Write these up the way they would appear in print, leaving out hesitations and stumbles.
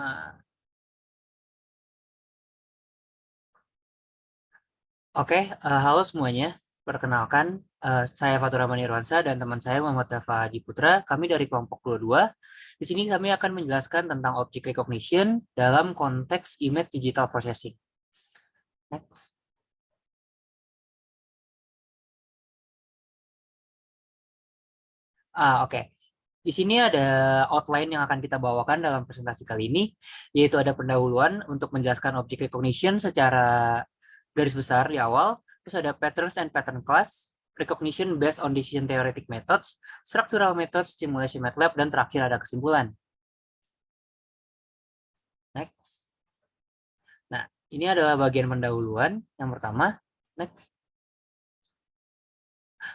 Nah, Oke, halo semuanya. Perkenalkan, saya Fatur Rahman Irwansa dan teman saya Muhammad Dafa Haji Putra. Kami dari kelompok 22. Di sini kami akan menjelaskan tentang object recognition dalam konteks image digital processing. Next. Oke. Di sini ada outline yang akan kita bawakan dalam presentasi kali ini, yaitu ada pendahuluan untuk menjelaskan object recognition secara garis besar di awal, terus ada patterns and pattern class, recognition based on decision theoretic methods, structural methods, simulation MATLAB, dan terakhir ada kesimpulan. Next. Nah, ini adalah bagian pendahuluan yang pertama. Next.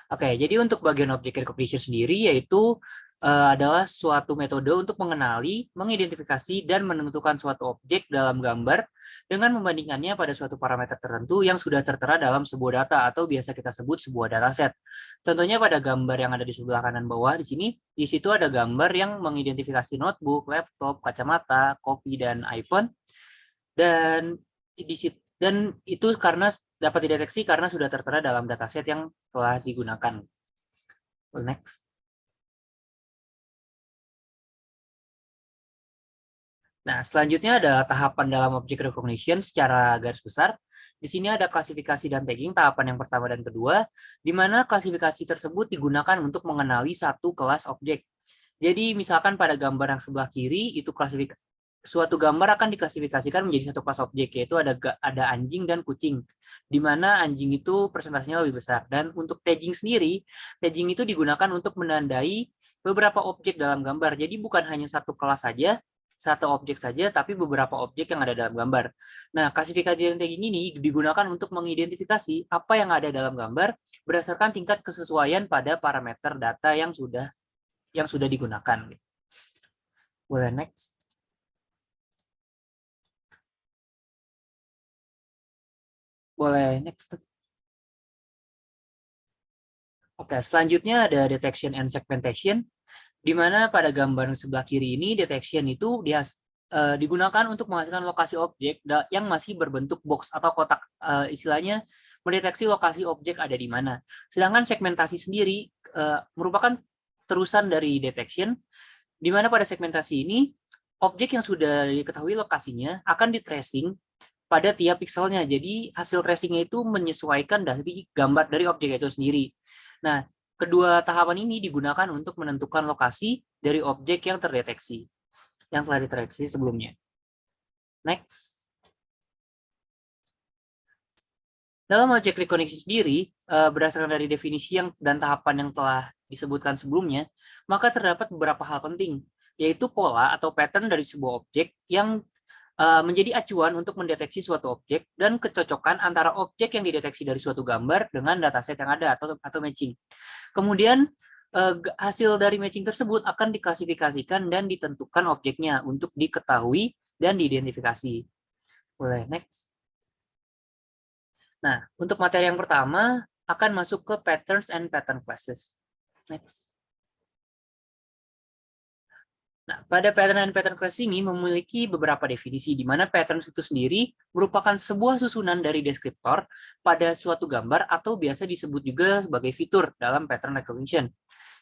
Oke, jadi untuk bagian object recognition sendiri yaitu adalah suatu metode untuk mengenali, mengidentifikasi, dan menentukan suatu objek dalam gambar dengan membandingkannya pada suatu parameter tertentu yang sudah tertera dalam sebuah data atau biasa kita sebut sebuah dataset. Contohnya pada gambar yang ada di sebelah kanan bawah di sini, di situ ada gambar yang mengidentifikasi notebook, laptop, kacamata, kopi, dan iPhone. Dan itu karena dapat dideteksi karena sudah tertera dalam dataset yang telah digunakan. Next. Nah, selanjutnya ada tahapan dalam object recognition secara garis besar. Di sini ada klasifikasi dan tagging tahapan yang pertama dan kedua, di mana klasifikasi tersebut digunakan untuk mengenali satu kelas objek. Jadi misalkan pada gambar yang sebelah kiri itu suatu gambar akan diklasifikasikan menjadi satu kelas objek, yaitu ada anjing dan kucing, di mana anjing itu presentasinya lebih besar. Dan untuk tagging sendiri, tagging itu digunakan untuk menandai beberapa objek dalam gambar. Jadi bukan hanya satu kelas saja, satu objek saja, tapi beberapa objek yang ada dalam gambar. Nah, klasifikasi dan tagging ini digunakan untuk mengidentifikasi apa yang ada dalam gambar berdasarkan tingkat kesesuaian pada parameter data yang sudah digunakan. Boleh next. Boleh next. Oke, selanjutnya ada detection and segmentation, di mana pada gambar sebelah kiri ini detection itu digunakan untuk menghasilkan lokasi objek yang masih berbentuk box atau kotak, istilahnya mendeteksi lokasi objek ada di mana. Sedangkan segmentasi sendiri merupakan terusan dari detection, di mana pada segmentasi ini objek yang sudah diketahui lokasinya akan di-tracing pada tiap pixelnya. Jadi hasil tracingnya itu menyesuaikan dari gambar dari objek itu sendiri. Nah, kedua tahapan ini digunakan untuk menentukan lokasi dari objek yang terdeteksi, yang telah dideteksi sebelumnya. Next. Dalam object recognition sendiri, berdasarkan dari definisi dan tahapan yang telah disebutkan sebelumnya, maka terdapat beberapa hal penting, yaitu pola atau pattern dari sebuah objek yang menjadi acuan untuk mendeteksi suatu objek dan kecocokan antara objek yang dideteksi dari suatu gambar dengan dataset yang ada atau matching. Kemudian hasil dari matching tersebut akan diklasifikasikan dan ditentukan objeknya untuk diketahui dan diidentifikasi. Boleh next. Nah, untuk materi yang pertama akan masuk ke patterns and pattern classes. Next. Nah, pada pattern and pattern class ini memiliki beberapa definisi, di mana patterns itu sendiri merupakan sebuah susunan dari deskriptor pada suatu gambar atau biasa disebut juga sebagai fitur dalam pattern recognition.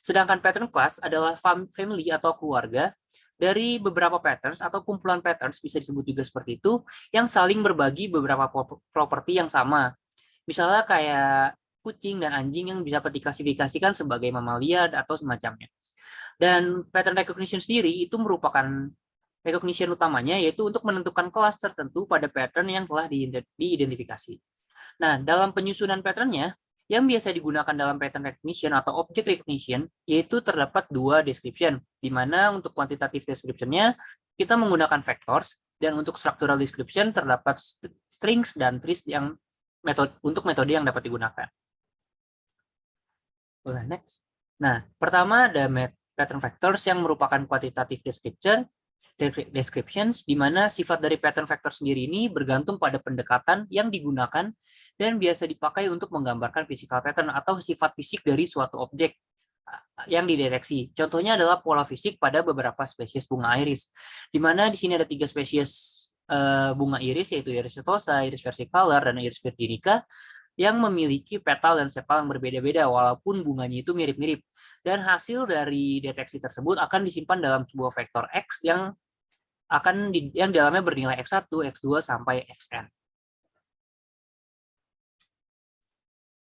Sedangkan pattern class adalah family atau keluarga dari beberapa patterns atau kumpulan patterns, bisa disebut juga seperti itu, yang saling berbagi beberapa properti yang sama. Misalnya kayak kucing dan anjing yang bisa diklasifikasikan sebagai mamalia atau semacamnya. Dan pattern recognition sendiri itu merupakan recognition utamanya, yaitu untuk menentukan kelas tertentu pada pattern yang telah diidentifikasi. Nah, dalam penyusunan patternnya, yang biasa digunakan dalam pattern recognition atau object recognition, yaitu terdapat dua description, di mana untuk quantitative description-nya kita menggunakan vectors, dan untuk structural description terdapat strings dan trees yang untuk metode yang dapat digunakan. Boleh next. Nah, pertama ada pattern vectors yang merupakan quantitative descriptions, di mana sifat dari pattern vector sendiri ini bergantung pada pendekatan yang digunakan dan biasa dipakai untuk menggambarkan physical pattern atau sifat fisik dari suatu objek yang dideteksi. Contohnya adalah pola fisik pada beberapa spesies bunga iris, di mana di sini ada 3 spesies bunga iris, yaitu Iris setosa, Iris versicolor, dan Iris virginica, yang memiliki petal dan sepal yang berbeda-beda walaupun bunganya itu mirip-mirip. Dan hasil dari deteksi tersebut akan disimpan dalam sebuah vektor X yang yang dalamnya bernilai X1, X2 sampai Xn.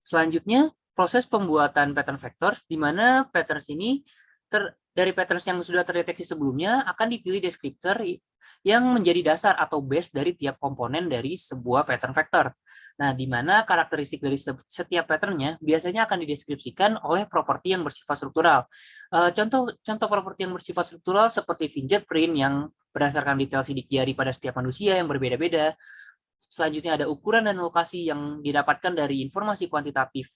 Selanjutnya, proses pembuatan pattern vectors, di mana patterns ini dari patterns yang sudah terdeteksi sebelumnya akan dipilih deskriptor yang menjadi dasar atau base dari tiap komponen dari sebuah pattern vector. Nah, di mana karakteristik dari setiap patternnya biasanya akan dideskripsikan oleh properti yang bersifat struktural. Contoh properti yang bersifat struktural seperti fingerprint yang berdasarkan detail sidik jari pada setiap manusia yang berbeda-beda. Selanjutnya ada ukuran dan lokasi yang didapatkan dari informasi kuantitatif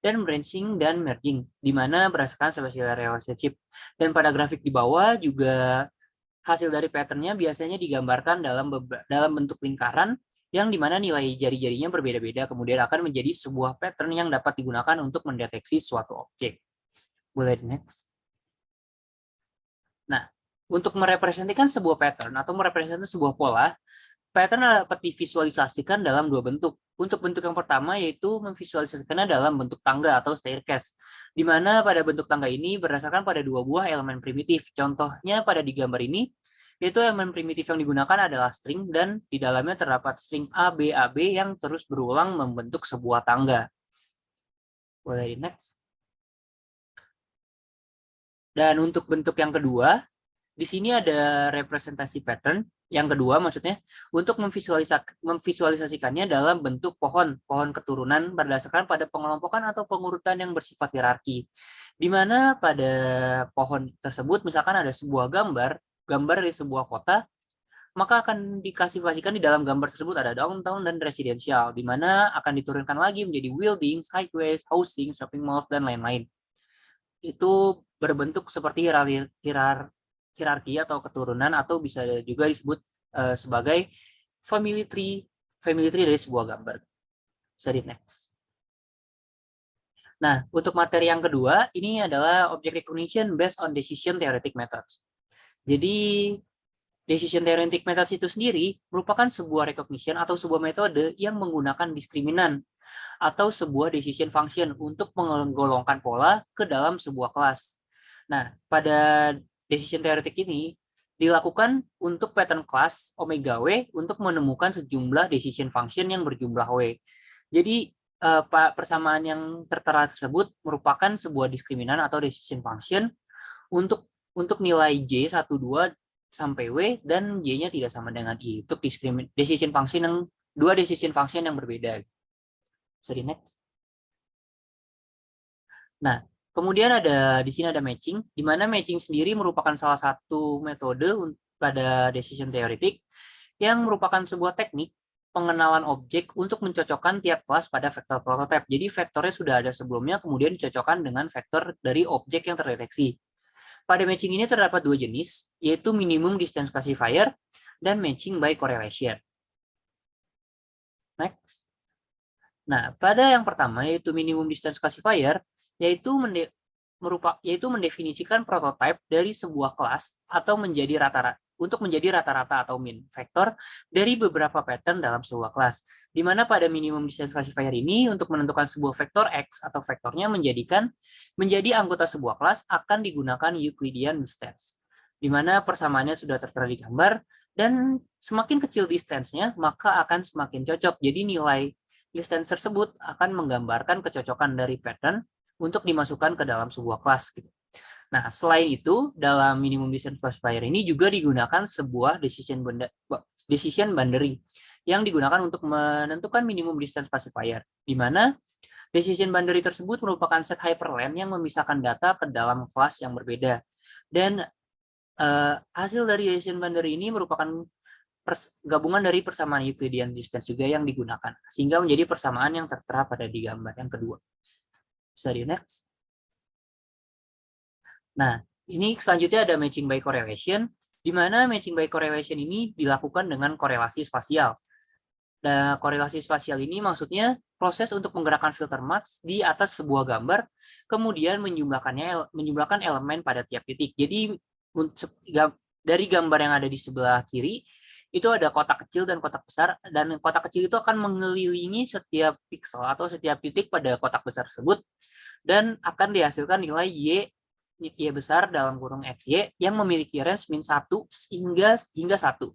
dan branching dan merging, di mana berdasarkan spatial relationship. Dan pada grafik di bawah juga hasil dari patternnya biasanya digambarkan dalam bentuk lingkaran yang dimana nilai jari-jarinya berbeda-beda, kemudian akan menjadi sebuah pattern yang dapat digunakan untuk mendeteksi suatu objek. Boleh next. Nah, untuk merepresentasikan sebuah pattern atau merepresentasikan sebuah pola, pattern dapat divisualisasikan dalam 2 bentuk. Untuk bentuk yang pertama yaitu memvisualisasikannya dalam bentuk tangga atau staircase, di mana pada bentuk tangga ini berdasarkan pada 2 buah elemen primitif. Contohnya pada di gambar ini, yaitu elemen primitif yang digunakan adalah string dan di dalamnya terdapat string A, B, A, B yang terus berulang membentuk sebuah tangga. Boleh di next. Dan untuk bentuk yang kedua, di sini ada representasi pattern yang kedua maksudnya untuk memvisualisasikannya dalam bentuk pohon keturunan berdasarkan pada pengelompokan atau pengurutan yang bersifat hierarki. Di mana pada pohon tersebut misalkan ada sebuah gambar dari sebuah kota, maka akan diklasifikasikan di dalam gambar tersebut ada downtown dan residential, di mana akan diturunkan lagi menjadi buildings, highways, housing, shopping malls, dan lain-lain. Itu berbentuk seperti hierarki atau keturunan, atau bisa juga disebut sebagai family tree dari sebuah gambar. Bisa di next. Nah, untuk materi yang kedua, ini adalah object recognition based on decision theoretic methods. Jadi, decision theoretic methods itu sendiri merupakan sebuah recognition atau sebuah metode yang menggunakan diskriminan atau sebuah decision function untuk menggolongkan pola ke dalam sebuah kelas. Nah, pada decision theoretic ini dilakukan untuk pattern class omega W untuk menemukan sejumlah decision function yang berjumlah W. Jadi, persamaan yang tertera tersebut merupakan sebuah diskriminan atau decision function untuk nilai J 1, 2 sampai W dan Y-nya tidak sama dengan I. Untuk decision function yang dua decision function yang berbeda. Bisa di next. Nah, kemudian di sini ada matching, di mana matching sendiri merupakan salah satu metode pada decision theoretic yang merupakan sebuah teknik pengenalan objek untuk mencocokkan tiap kelas pada vektor prototipe. Jadi vektornya sudah ada sebelumnya, kemudian dicocokkan dengan vektor dari objek yang terdeteksi. Pada matching ini terdapat 2 jenis, yaitu minimum distance classifier dan matching by correlation. Next. Nah, pada yang pertama yaitu minimum distance classifier, yaitu mendefinisikan prototipe dari sebuah kelas atau menjadi rata-rata atau min vektor dari beberapa pattern dalam sebuah kelas. Di mana pada minimum distance classifier ini untuk menentukan sebuah vektor X atau vektornya menjadi anggota sebuah kelas akan digunakan Euclidean distance. Di mana persamaannya sudah tertera di gambar dan semakin kecil distance-nya maka akan semakin cocok. Jadi nilai distance tersebut akan menggambarkan kecocokan dari pattern untuk dimasukkan ke dalam sebuah kelas. Nah, selain itu, dalam minimum distance classifier ini juga digunakan sebuah decision boundary yang digunakan untuk menentukan minimum distance classifier, di mana decision boundary tersebut merupakan set hyperlength yang memisahkan data ke dalam kelas yang berbeda. Dan hasil dari decision boundary ini merupakan gabungan dari persamaan Euclidean distance juga yang digunakan, sehingga menjadi persamaan yang tertera pada di gambar yang kedua. Bisa di next. Nah, ini selanjutnya ada matching by correlation, di mana matching by correlation ini dilakukan dengan korelasi spasial. Nah, korelasi spasial ini maksudnya proses untuk menggerakkan filter mask di atas sebuah gambar, kemudian menjumlahkan elemen pada tiap titik. Jadi dari gambar yang ada di sebelah kiri, itu ada kotak kecil dan kotak besar, dan kotak kecil itu akan mengelilingi setiap pixel atau setiap titik pada kotak besar tersebut, dan akan dihasilkan nilai Y besar dalam kurung XY yang memiliki range min 1 hingga 1,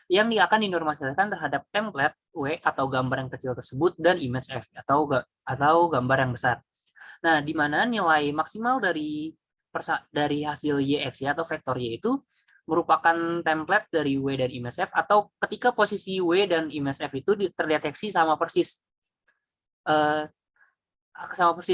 yang akan dinormalisasikan terhadap template W atau gambar yang kecil tersebut dan image F atau gambar yang besar. Nah, di mana nilai maksimal dari hasil YXY atau vektor Y itu merupakan template dari W dan image F, atau ketika posisi W dan image F itu terdeteksi sama persis.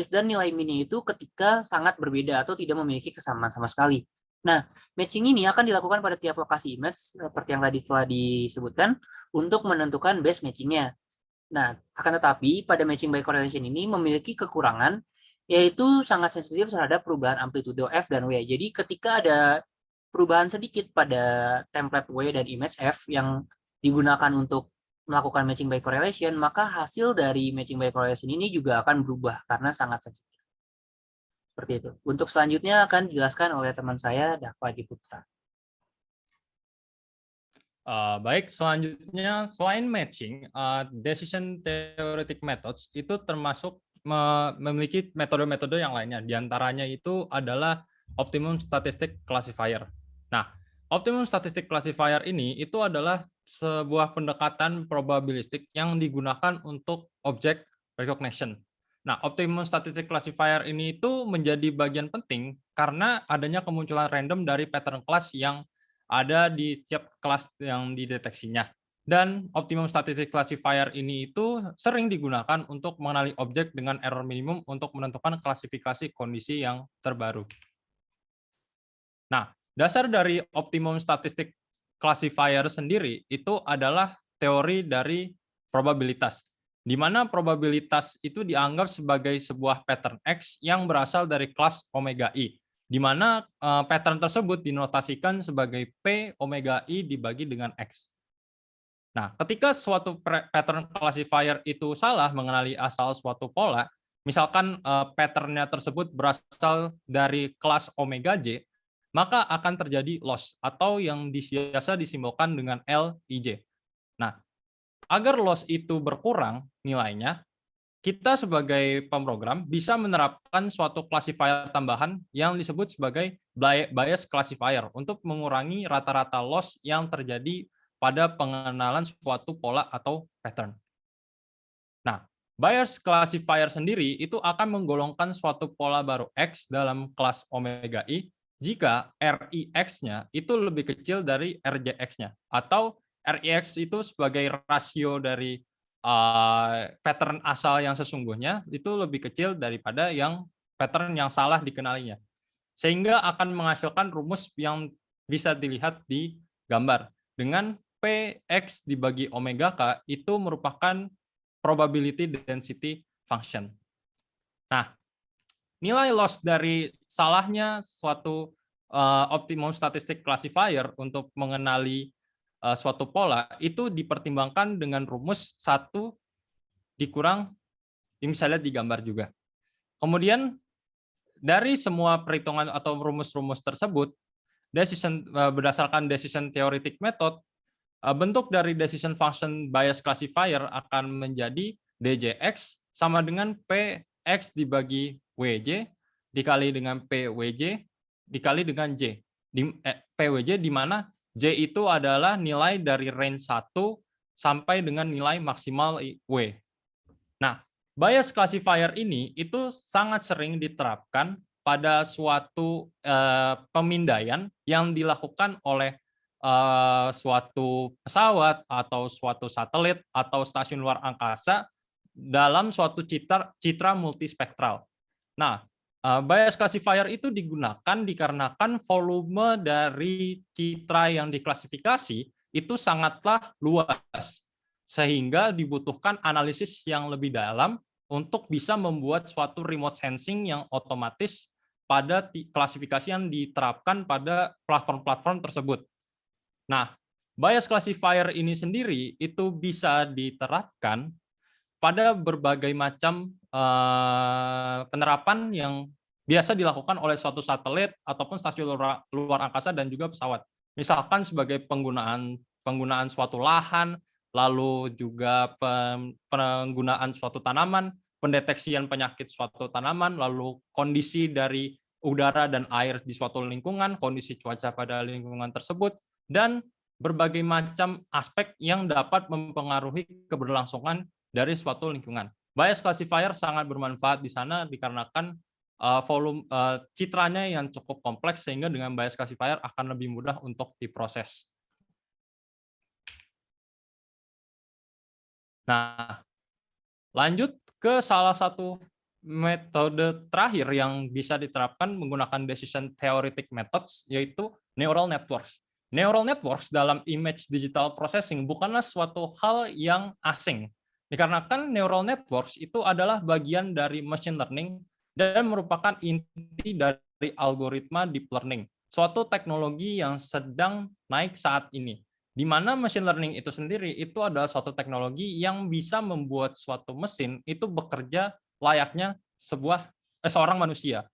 Dan nilai minnya itu ketika sangat berbeda atau tidak memiliki kesamaan sama sekali. Nah, matching ini akan dilakukan pada tiap lokasi image seperti yang tadi telah disebutkan untuk menentukan base matchingnya. Nah, akan tetapi pada matching by correlation ini memiliki kekurangan, yaitu sangat sensitif terhadap perubahan amplitude F dan W. Jadi ketika ada perubahan sedikit pada template W dan image F yang digunakan untuk melakukan matching by correlation, maka hasil dari matching by correlation ini juga akan berubah karena sangat sensitif. Seperti itu. Untuk selanjutnya akan dijelaskan oleh teman saya, Dava Diputra. Baik, selanjutnya selain matching, decision theoretic methods itu termasuk memiliki metode-metode yang lainnya. Di antaranya itu adalah optimum statistic classifier. Nah, optimum statistic classifier ini itu adalah sebuah pendekatan probabilistik yang digunakan untuk object recognition. Nah, optimum statistic classifier ini itu menjadi bagian penting karena adanya kemunculan random dari pattern class yang ada di setiap kelas yang dideteksinya. Dan optimum statistic classifier ini itu sering digunakan untuk mengenali objek dengan error minimum untuk menentukan klasifikasi kondisi yang terbaru. Nah, dasar dari optimum statistic classifier sendiri itu adalah teori dari probabilitas, di mana probabilitas itu dianggap sebagai sebuah pattern X yang berasal dari kelas omega I, di mana pattern tersebut dinotasikan sebagai P omega I dibagi dengan X. Nah, ketika suatu pattern classifier itu salah mengenali asal suatu pola, misalkan patternnya tersebut berasal dari kelas omega J, maka akan terjadi loss atau yang biasa disimbolkan dengan LIJ. Nah, agar loss itu berkurang nilainya, kita sebagai pemrogram bisa menerapkan suatu classifier tambahan yang disebut sebagai bias classifier untuk mengurangi rata-rata loss yang terjadi pada pengenalan suatu pola atau pattern. Nah, bias classifier sendiri itu akan menggolongkan suatu pola baru X dalam kelas omega I jika RIX-nya itu lebih kecil dari RJX-nya, atau RIX itu sebagai rasio dari pattern asal yang sesungguhnya itu lebih kecil daripada yang pattern yang salah dikenalinya. Sehingga akan menghasilkan rumus yang bisa dilihat di gambar dengan Px dibagi omega K itu merupakan probability density function. Nah, nilai loss dari salahnya suatu optimum statistic classifier untuk mengenali suatu pola itu dipertimbangkan dengan rumus 1 dikurang, ini bisa lihat di gambar juga. Kemudian dari semua perhitungan atau rumus-rumus tersebut, berdasarkan decision theoretic method, bentuk dari decision function bias classifier akan menjadi DJX sama dengan PX dibagi WJ dikali dengan PWJ dikali dengan J. PWJ di mana J itu adalah nilai dari range 1 sampai dengan nilai maksimal W. Nah, bias classifier ini itu sangat sering diterapkan pada suatu pemindaian yang dilakukan oleh suatu pesawat atau suatu satelit atau stasiun luar angkasa dalam suatu citra multispektral. Nah, bias classifier itu digunakan dikarenakan volume dari citra yang diklasifikasi itu sangatlah luas, sehingga dibutuhkan analisis yang lebih dalam untuk bisa membuat suatu remote sensing yang otomatis pada klasifikasi yang diterapkan pada platform-platform tersebut. Nah, bias classifier ini sendiri itu bisa diterapkan pada berbagai macam penerapan yang biasa dilakukan oleh suatu satelit ataupun stasiun luar angkasa dan juga pesawat. Misalkan sebagai penggunaan suatu lahan, lalu juga penggunaan suatu tanaman, pendeteksian penyakit suatu tanaman, lalu kondisi dari udara dan air di suatu lingkungan, kondisi cuaca pada lingkungan tersebut, dan berbagai macam aspek yang dapat mempengaruhi keberlangsungan dari suatu lingkungan. Bias classifier sangat bermanfaat di sana dikarenakan volume citranya yang cukup kompleks sehingga dengan bias classifier akan lebih mudah untuk diproses. Nah, lanjut ke salah satu metode terakhir yang bisa diterapkan menggunakan decision theoretic methods, yaitu neural networks. Neural networks dalam image digital processing bukanlah suatu hal yang asing. Dikarenakan neural networks itu adalah bagian dari machine learning dan merupakan inti dari algoritma deep learning, suatu teknologi yang sedang naik saat ini. Di mana machine learning itu sendiri itu adalah suatu teknologi yang bisa membuat suatu mesin itu bekerja layaknya seorang manusia.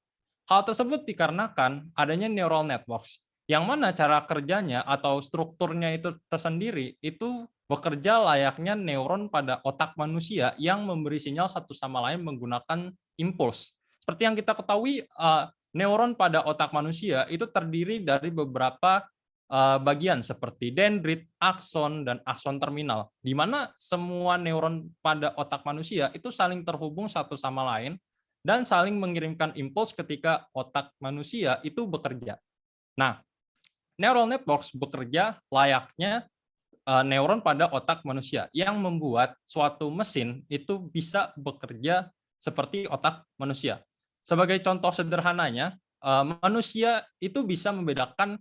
Hal tersebut dikarenakan adanya neural networks, yang mana cara kerjanya atau strukturnya itu tersendiri itu bekerja layaknya neuron pada otak manusia yang memberi sinyal satu sama lain menggunakan impuls. Seperti yang kita ketahui, neuron pada otak manusia itu terdiri dari beberapa bagian seperti dendrit, akson, dan akson terminal, di mana semua neuron pada otak manusia itu saling terhubung satu sama lain dan saling mengirimkan impuls ketika otak manusia itu bekerja. Nah, neural networks bekerja layaknya neuron pada otak manusia yang membuat suatu mesin itu bisa bekerja seperti otak manusia. Sebagai contoh sederhananya, manusia itu bisa membedakan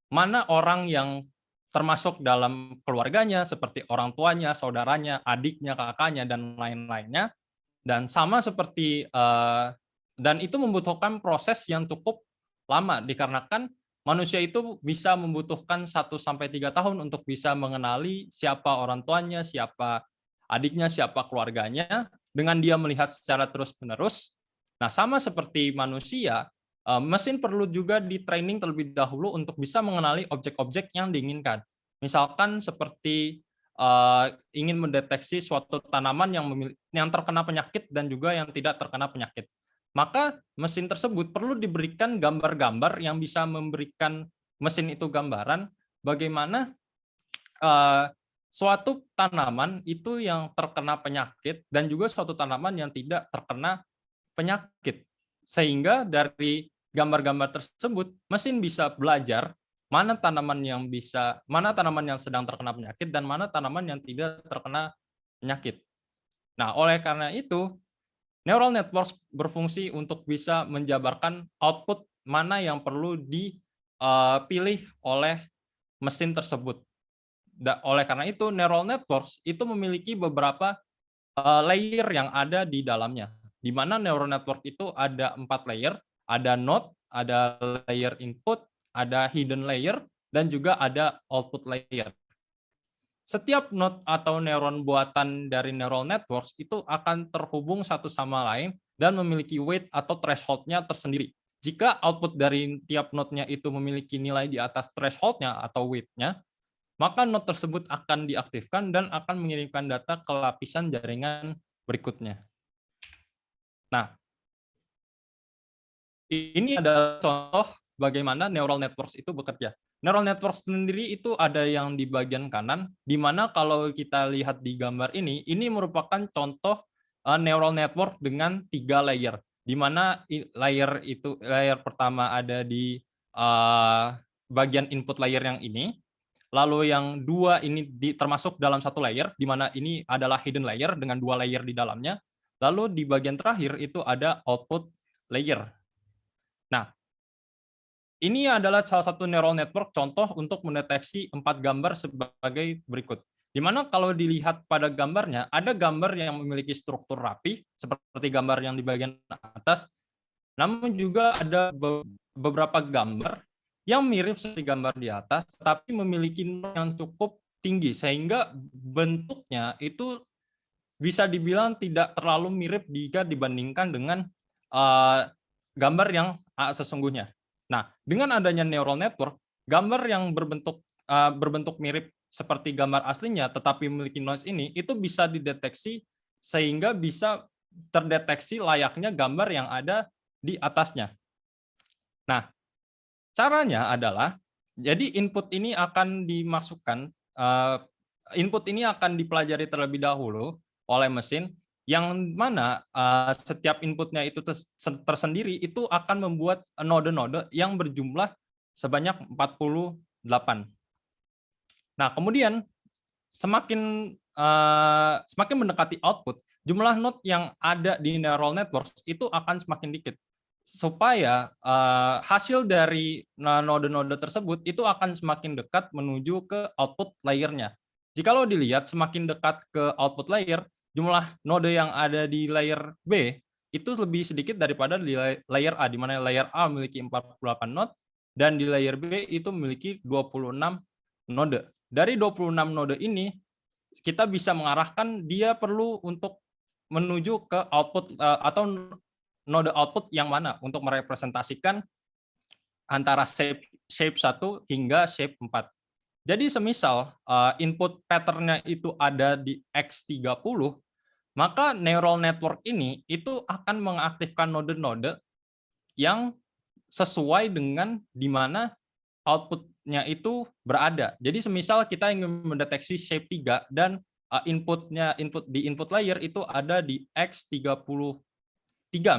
mana orang yang termasuk dalam keluarganya, seperti orang tuanya, saudaranya, adiknya, kakaknya, dan lain-lainnya. Dan sama seperti dan itu membutuhkan proses yang cukup lama dikarenakan manusia itu bisa membutuhkan 1-3 tahun untuk bisa mengenali siapa orang tuanya, siapa adiknya, siapa keluarganya, dengan dia melihat secara terus-menerus. Nah, sama seperti manusia, mesin perlu juga di-training terlebih dahulu untuk bisa mengenali objek-objek yang diinginkan. Misalkan seperti ingin mendeteksi suatu tanaman yang terkena penyakit dan juga yang tidak terkena penyakit. Maka mesin tersebut perlu diberikan gambar-gambar yang bisa memberikan mesin itu gambaran bagaimana suatu tanaman itu yang terkena penyakit dan juga suatu tanaman yang tidak terkena penyakit. Sehingga dari gambar-gambar tersebut mesin bisa belajar mana tanaman yang sedang terkena penyakit dan mana tanaman yang tidak terkena penyakit. Nah, oleh karena itu neural networks berfungsi untuk bisa menjabarkan output mana yang perlu dipilih oleh mesin tersebut. Oleh karena itu, neural networks itu memiliki beberapa layer yang ada di dalamnya. Di mana neural network itu ada 4 layer, ada node, ada layer input, ada hidden layer, dan juga ada output layer. Setiap node atau neuron buatan dari neural networks itu akan terhubung satu sama lain dan memiliki weight atau threshold-nya tersendiri. Jika output dari tiap node-nya itu memiliki nilai di atas threshold-nya atau weight-nya, maka node tersebut akan diaktifkan dan akan mengirimkan data ke lapisan jaringan berikutnya. Nah, ini adalah contoh bagaimana neural networks itu bekerja. Neural network sendiri itu ada yang di bagian kanan, di mana kalau kita lihat di gambar ini merupakan contoh neural network dengan 3 layer, di mana layer pertama ada di bagian input layer yang ini, lalu yang 2 ini termasuk dalam satu layer, di mana ini adalah hidden layer dengan 2 layer di dalamnya, lalu di bagian terakhir itu ada output layer. Nah, ini adalah salah satu neural network contoh untuk mendeteksi 4 gambar sebagai berikut. Di mana kalau dilihat pada gambarnya, ada gambar yang memiliki struktur rapi, seperti gambar yang di bagian atas, namun juga ada beberapa gambar yang mirip seperti gambar di atas, tapi memiliki yang cukup tinggi, sehingga bentuknya itu bisa dibilang tidak terlalu mirip jika dibandingkan dengan gambar yang sesungguhnya. Nah, dengan adanya neural network, gambar yang berbentuk mirip seperti gambar aslinya tetapi memiliki noise ini itu bisa dideteksi sehingga bisa terdeteksi layaknya gambar yang ada di atasnya. Nah, caranya adalah jadi input ini akan dipelajari terlebih dahulu oleh mesin yang mana setiap inputnya itu tersendiri itu akan membuat node-node yang berjumlah sebanyak 48. Nah, kemudian semakin mendekati output, jumlah node yang ada di neural networks itu akan semakin dikit. Supaya hasil dari node-node tersebut itu akan semakin dekat menuju ke output layer-nya. Jikalau dilihat semakin dekat ke output layer, jumlah node yang ada di layer B itu lebih sedikit daripada di layer A, di mana layer A memiliki 48 node dan di layer B itu memiliki 26 node. Dari 26 node ini, kita bisa mengarahkan dia perlu untuk menuju ke output atau node output yang mana untuk merepresentasikan antara shape 1 hingga shape 4. Jadi semisal input pattern-nya itu ada di X30, maka neural network ini itu akan mengaktifkan node-node yang sesuai dengan di mana output-nya itu berada. Jadi semisal kita ingin mendeteksi shape 3 dan input di input layer itu ada di X33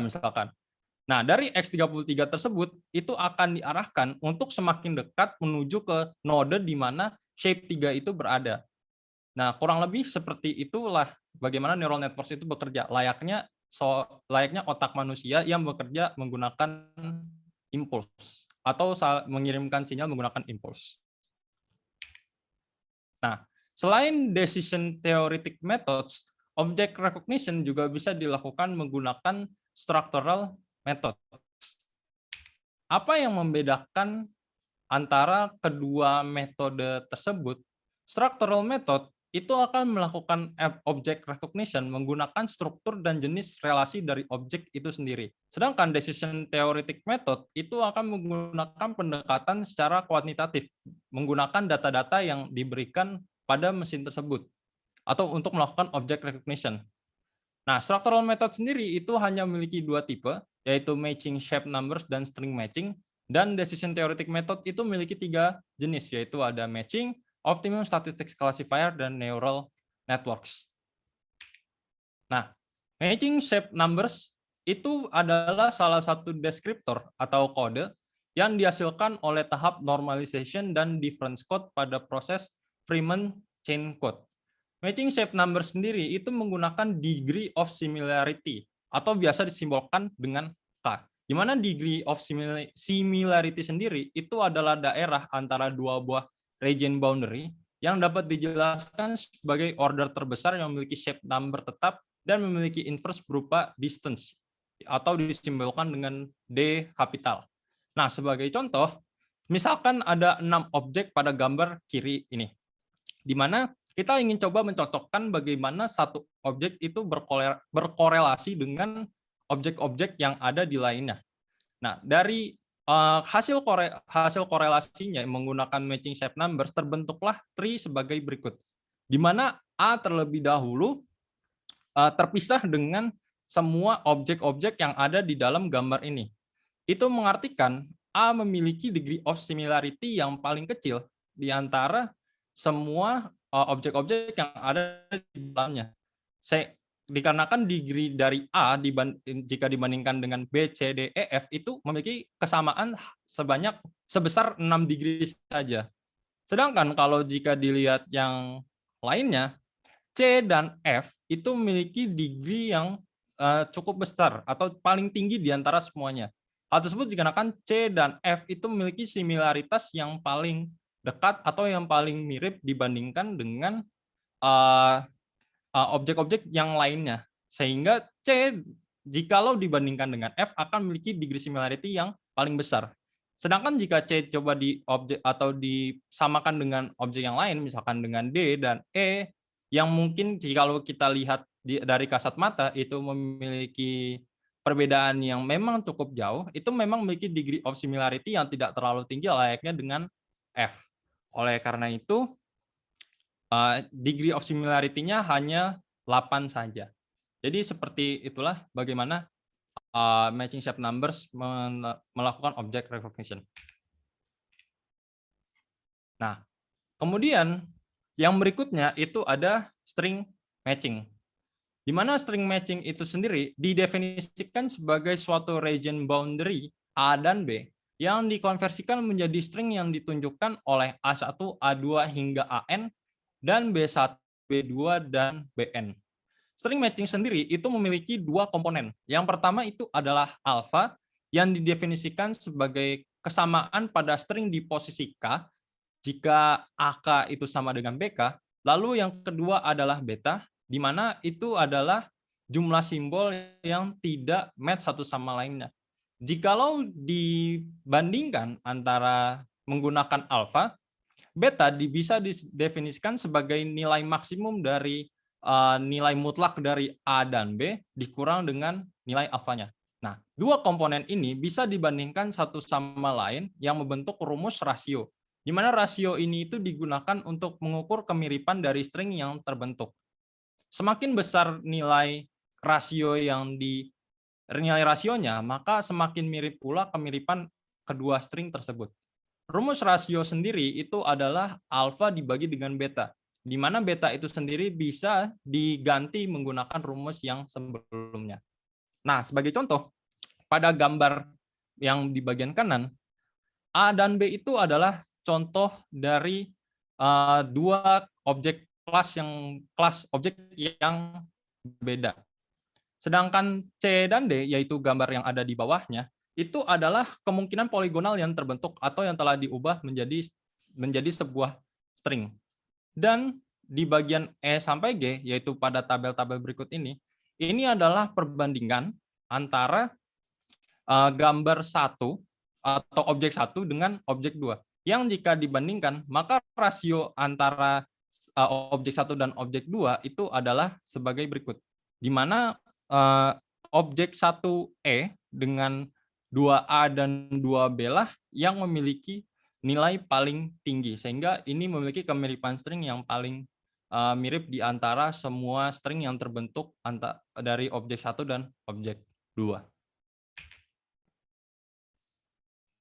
misalkan. Nah, dari X33 tersebut itu akan diarahkan untuk semakin dekat menuju ke node di mana shape 3 itu berada. Nah, kurang lebih seperti itulah bagaimana neural networks itu bekerja. Layaknya otak manusia yang bekerja menggunakan impuls atau mengirimkan sinyal menggunakan impuls. Nah, selain decision theoretic methods, object recognition juga bisa dilakukan menggunakan structural methods. Apa yang membedakan antara kedua metode tersebut? Structural method itu akan melakukan object recognition menggunakan struktur dan jenis relasi dari objek itu sendiri. Sedangkan decision theoretic method itu akan menggunakan pendekatan secara kuantitatif, menggunakan data-data yang diberikan pada mesin tersebut atau untuk melakukan object recognition. Nah, structural method sendiri itu hanya memiliki dua tipe, yaitu matching shape numbers dan string matching. Dan decision theoretic method itu memiliki 3 jenis, yaitu ada matching, optimum statistics classifier, dan neural networks. Nah, matching shape numbers itu adalah salah satu deskriptor atau kode yang dihasilkan oleh tahap normalization dan difference code pada proses Freeman chain code. Matching shape number sendiri itu menggunakan degree of similarity atau biasa disimbolkan dengan K. Di mana degree of similarity sendiri itu adalah daerah antara dua buah region boundary yang dapat dijelaskan sebagai order terbesar yang memiliki shape number tetap dan memiliki inverse berupa distance atau disimbolkan dengan D kapital. Nah, sebagai contoh, misalkan ada 6 objek pada gambar kiri ini, di mana kita ingin coba mencocokkan bagaimana satu objek itu berkorelasi dengan objek-objek yang ada di lainnya. Nah, dari hasil korelasinya menggunakan matching shape numbers terbentuklah tree sebagai berikut. Di mana A terlebih dahulu terpisah dengan semua objek-objek yang ada di dalam gambar ini. Itu mengartikan A memiliki degree of similarity yang paling kecil di antara semua objek-objek yang ada di dalamnya. Dikarenakan degree dari A jika dibandingkan dengan B, C, D, E, F itu memiliki kesamaan sebesar 6 degree saja. Sedangkan kalau jika dilihat yang lainnya, C dan F itu memiliki degree yang cukup besar atau paling tinggi di antara semuanya. Hal tersebut dikarenakan C dan F itu memiliki similaritas yang paling dekat atau yang paling mirip dibandingkan dengan objek-objek yang lainnya. Sehingga C, jikalau dibandingkan dengan F, akan memiliki degree similarity yang paling besar. Sedangkan jika C coba disamakan dengan objek yang lain, misalkan dengan D dan E, yang mungkin kalau kita lihat dari kasat mata itu memiliki perbedaan yang memang cukup jauh, itu memang memiliki degree of similarity yang tidak terlalu tinggi layaknya dengan F. Oleh karena itu, degree of similarity-nya hanya 8 saja. Jadi seperti itulah bagaimana matching shape numbers melakukan object recognition. Nah, kemudian yang berikutnya itu ada string matching. Di mana string matching itu sendiri didefinisikan sebagai suatu region boundary A dan B yang dikonversikan menjadi string yang ditunjukkan oleh A1, A2 hingga AN dan B1, B2 dan BN. String matching sendiri itu memiliki dua komponen. Yang pertama itu adalah alpha yang didefinisikan sebagai kesamaan pada string di posisi K jika AK itu sama dengan BK. Lalu yang kedua adalah beta, di mana itu adalah jumlah simbol yang tidak match satu sama lainnya. Jikalau dibandingkan antara menggunakan alpha, beta bisa didefinisikan sebagai nilai maksimum dari nilai mutlak dari A dan B dikurang dengan nilai alfanya. Nah, dua komponen ini bisa dibandingkan satu sama lain yang membentuk rumus rasio, di mana rasio ini itu digunakan untuk mengukur kemiripan dari string yang terbentuk. Semakin besar nilai rasio nilai rasionya, maka semakin mirip pula kemiripan kedua string tersebut. Rumus rasio sendiri itu adalah alfa dibagi dengan beta, di mana beta itu sendiri bisa diganti menggunakan rumus yang sebelumnya. Nah, sebagai contoh, pada gambar yang di bagian kanan, A dan B itu adalah contoh dari dua objek kelas objek yang berbeda. Sedangkan C dan D, yaitu gambar yang ada di bawahnya, itu adalah kemungkinan poligonal yang terbentuk atau yang telah diubah menjadi sebuah string. Dan di bagian E sampai G, yaitu pada tabel-tabel berikut ini adalah perbandingan antara gambar satu atau objek satu dengan objek 2. Yang jika dibandingkan, maka rasio antara objek 1 dan objek 2 itu adalah sebagai berikut. Di mana objek 1E dengan 2A dan 2B lah yang memiliki nilai paling tinggi, sehingga ini memiliki kemiripan string yang paling mirip di antara semua string yang terbentuk dari objek 1 dan objek 2.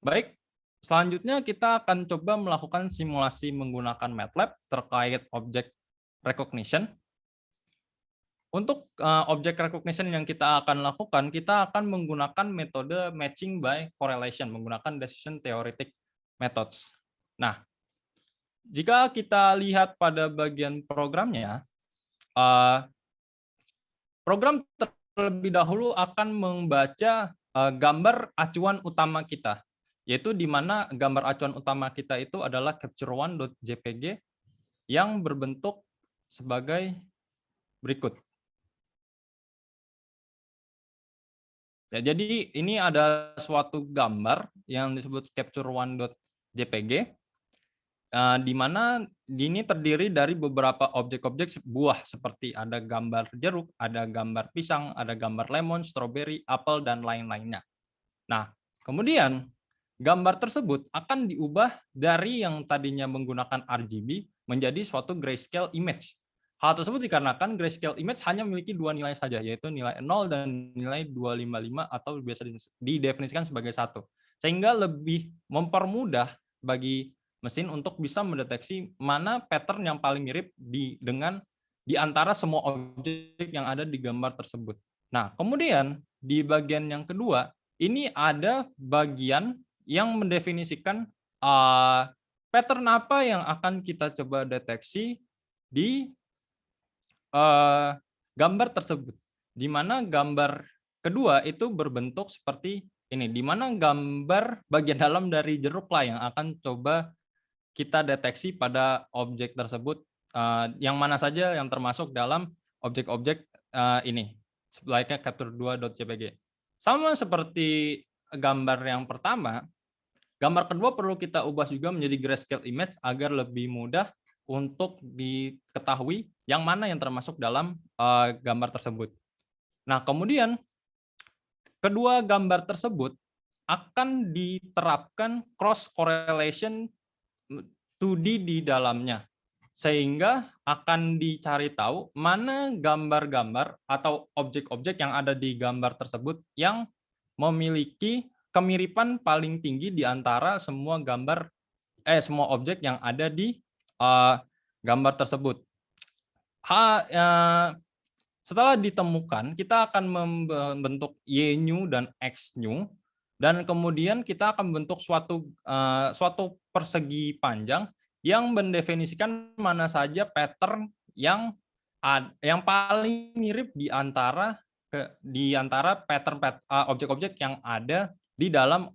Baik, selanjutnya kita akan coba melakukan simulasi menggunakan MATLAB terkait object recognition. Untuk object recognition yang kita akan lakukan, kita akan menggunakan metode matching by correlation, menggunakan decision theoretic methods. Nah, jika kita lihat pada bagian programnya, program terlebih dahulu akan membaca gambar acuan utama kita, yaitu di mana gambar acuan utama kita itu adalah capture1.jpg yang berbentuk sebagai berikut. Ya, jadi ini ada suatu gambar yang disebut capture1.jpg, di mana ini terdiri dari beberapa objek-objek buah seperti ada gambar jeruk, ada gambar pisang, ada gambar lemon, strawberry, apel, dan lain-lainnya. Nah, kemudian gambar tersebut akan diubah dari yang tadinya menggunakan RGB menjadi suatu grayscale image. Hal tersebut dikarenakan grayscale image hanya memiliki dua nilai saja, yaitu nilai 0 dan nilai 255 atau biasa didefinisikan sebagai 1. Sehingga lebih mempermudah bagi mesin untuk bisa mendeteksi mana pattern yang paling mirip di antara semua objek yang ada di gambar tersebut. Nah, kemudian di bagian yang kedua, ini ada bagian yang mendefinisikan pattern apa yang akan kita coba deteksi di gambar tersebut, di mana gambar kedua itu berbentuk seperti ini, di mana gambar bagian dalam dari jeruk lah yang akan coba kita deteksi pada objek tersebut, yang mana saja yang termasuk dalam objek-objek ini, layaknya capture2.jpg. Sama seperti gambar yang pertama, gambar kedua perlu kita ubah juga menjadi grayscale image agar lebih mudah untuk diketahui yang mana yang termasuk dalam gambar tersebut. Nah, kemudian kedua gambar tersebut akan diterapkan cross correlation 2D di dalamnya. Sehingga akan dicari tahu mana gambar-gambar atau objek-objek yang ada di gambar tersebut yang memiliki kemiripan paling tinggi di antara semua semua objek yang ada di gambar tersebut. Setelah ditemukan, kita akan membentuk Y-new dan X-new, dan kemudian kita akan membentuk suatu persegi panjang yang mendefinisikan mana saja pattern yang paling mirip di antara objek-objek yang ada di dalam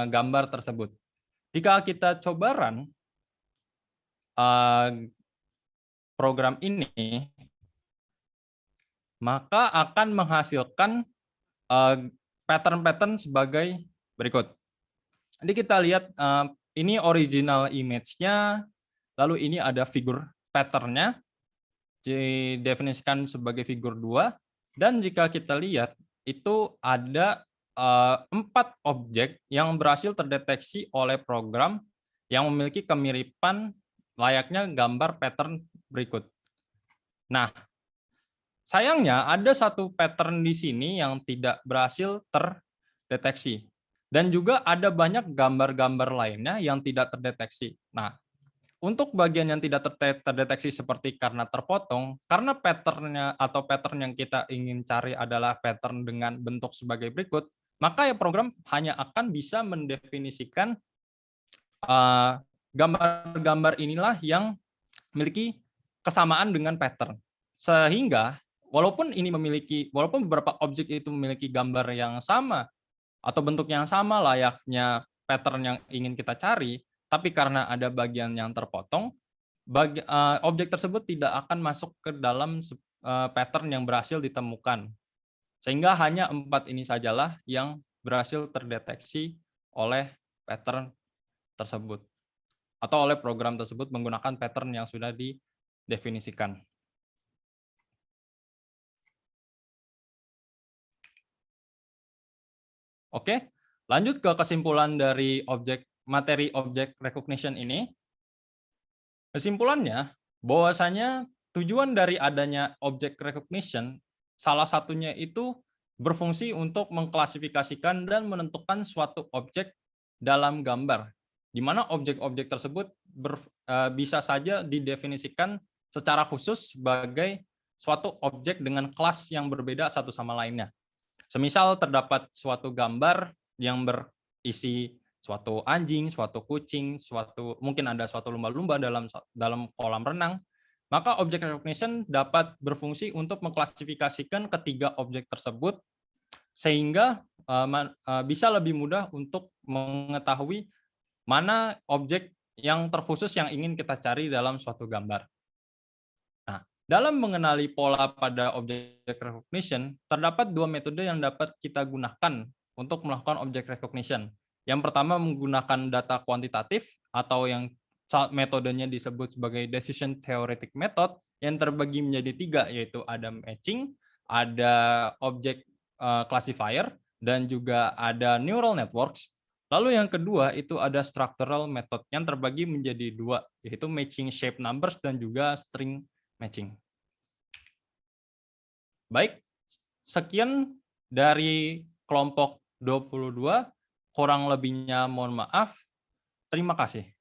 gambar tersebut. Jika kita coba run program ini, maka akan menghasilkan pattern-pattern sebagai berikut. Jadi kita lihat ini original image-nya, lalu ini ada figur pattern-nya, didefinisikan sebagai figur 2, dan jika kita lihat itu ada 4 objek yang berhasil terdeteksi oleh program yang memiliki kemiripan layaknya gambar pattern berikut. Nah, sayangnya ada satu pattern di sini yang tidak berhasil terdeteksi. Dan juga ada banyak gambar-gambar lainnya yang tidak terdeteksi. Nah, untuk bagian yang tidak terdeteksi seperti karena terpotong, karena pattern yang kita ingin cari adalah pattern dengan bentuk sebagai berikut, maka ya program hanya akan bisa mendefinisikan gambar-gambar inilah yang memiliki kesamaan dengan pattern. Sehingga walaupun beberapa objek itu memiliki gambar yang sama atau bentuk yang sama layaknya pattern yang ingin kita cari, tapi karena ada bagian yang terpotong, objek tersebut tidak akan masuk ke dalam pattern yang berhasil ditemukan. Sehingga hanya 4 ini sajalah yang berhasil terdeteksi oleh pattern tersebut atau oleh program tersebut menggunakan pattern yang sudah didefinisikan. Oke, lanjut ke kesimpulan dari materi object recognition ini. Kesimpulannya, bahwasanya tujuan dari adanya object recognition salah satunya itu berfungsi untuk mengklasifikasikan dan menentukan suatu objek dalam gambar, di mana objek-objek tersebut bisa saja didefinisikan secara khusus sebagai suatu objek dengan kelas yang berbeda satu sama lainnya. Semisal terdapat suatu gambar yang berisi suatu anjing, suatu kucing, mungkin ada suatu lumba-lumba dalam kolam renang, maka object recognition dapat berfungsi untuk mengklasifikasikan ketiga objek tersebut sehingga bisa lebih mudah untuk mengetahui mana objek yang terkhusus yang ingin kita cari dalam suatu gambar. Nah, dalam mengenali pola pada object recognition, terdapat 2 metode yang dapat kita gunakan untuk melakukan object recognition. Yang pertama menggunakan data kuantitatif atau yang metodenya disebut sebagai decision theoretic method yang terbagi menjadi 3, yaitu ada matching, ada object classifier, dan juga ada neural networks. Lalu yang kedua itu ada structural method yang terbagi menjadi 2, yaitu matching shape numbers dan juga string matching. Baik, sekian dari kelompok 22, kurang lebihnya mohon maaf. Terima kasih.